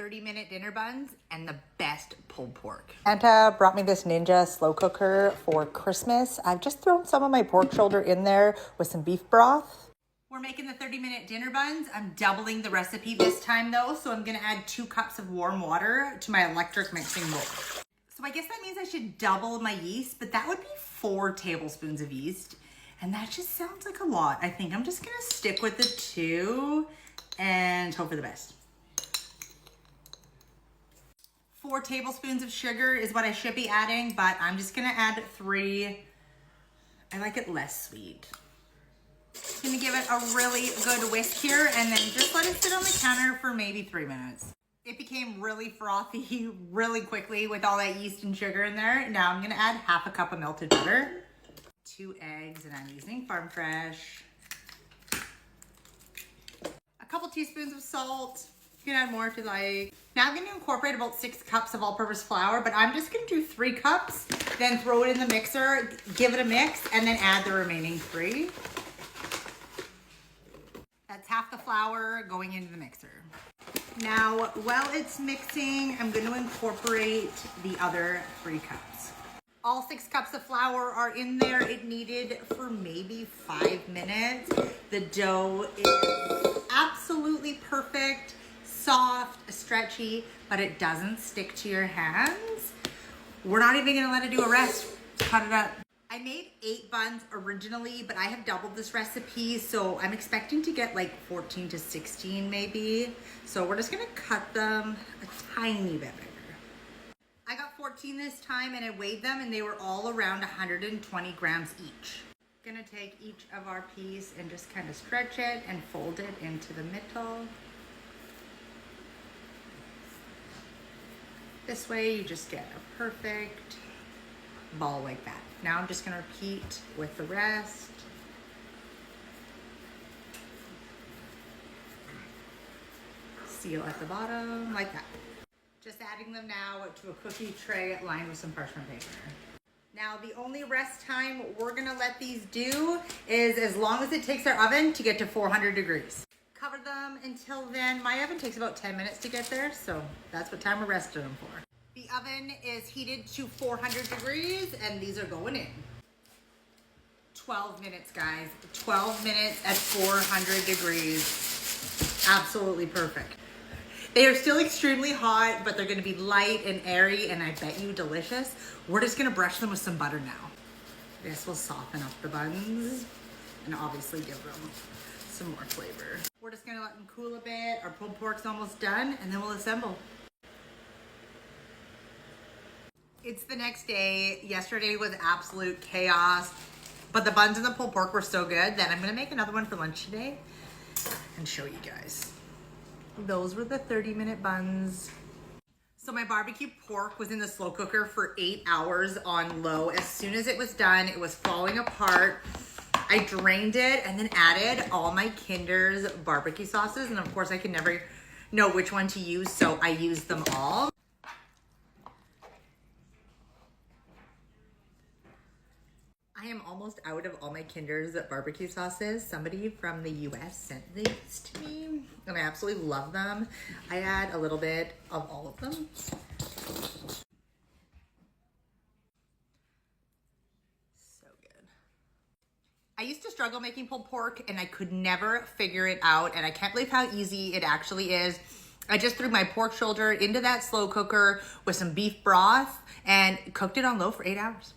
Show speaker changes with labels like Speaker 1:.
Speaker 1: 30-minute dinner buns and the best pulled pork.
Speaker 2: Santa brought me this Ninja slow cooker for Christmas. I've just thrown some of my pork shoulder in there with some beef broth.
Speaker 1: We're making the 30-minute dinner buns. I'm doubling the recipe this time though, so I'm gonna add 2 cups of warm water to my electric mixing bowl. So I guess that means I should double my yeast, but that would be 4 tablespoons of yeast. And that just sounds like a lot. I think I'm just gonna stick with the 2 and hope for the best. 4 tablespoons of sugar is what I should be adding, but I'm just gonna add 3. I like it less sweet. Just gonna give it a really good whisk here and then just let it sit on the counter for maybe 3 minutes. It became really frothy really quickly with all that yeast and sugar in there. Now I'm gonna add half a cup of melted butter, 2 eggs, and I'm using farm fresh. A couple teaspoons of salt. You can add more if you like. Now I'm gonna incorporate about 6 cups of all-purpose flour, but I'm just gonna do 3 cups, then throw it in the mixer, give it a mix, and then add the remaining 3. That's half the flour going into the mixer. Now, while it's mixing, I'm gonna incorporate the other 3 cups. All 6 cups of flour are in there. It needed for maybe 5 minutes. The dough is absolutely perfect, soft, stretchy, but it doesn't stick to your hands. We're not even gonna let it do a rest. Cut it up. I made 8 buns originally, but I have doubled this recipe, so I'm expecting to get like 14 to 16 maybe. So we're just gonna cut them a tiny bit bigger. I got 14 this time and I weighed them and they were all around 120 grams each. Gonna take each of our piece and just kind of stretch it and fold it into the middle. This way you just get a perfect ball like that. Now I'm just gonna repeat with the rest. Seal at the bottom like that. Just adding them now to a cookie tray lined with some parchment paper. Now the only rest time we're gonna let these do is as long as it takes our oven to get to 400 degrees. Cover them until then. My oven takes about 10 minutes to get there, so that's what time we're resting them for. The oven is heated to 400 degrees and these are going in. 12 minutes, guys. 12 minutes at 400 degrees. Absolutely perfect. They are still extremely hot, but they're gonna be light and airy and I bet you delicious. We're just gonna brush them with some butter now. This will soften up the buns and obviously give them some more flavor. We're just gonna let them cool a bit. Our pulled pork's almost done and then we'll assemble. It's the next day. Yesterday was absolute chaos, but the buns and the pulled pork were so good that I'm gonna make another one for lunch today and show you guys. Those were the 30-minute buns. So my barbecue pork was in the slow cooker for 8 hours on low. As soon as it was done, it was falling apart. I drained it and then added all my Kinder's barbecue sauces. And of course I can never know which one to use, so I used them all. I am almost out of all my Kinder's barbecue sauces. Somebody from the US sent these to me and I absolutely love them. I add a little bit of all of them. So good. I used to struggle making pulled pork and I could never figure it out, and I can't believe how easy it actually is. I just threw my pork shoulder into that slow cooker with some beef broth and cooked it on low for 8 hours.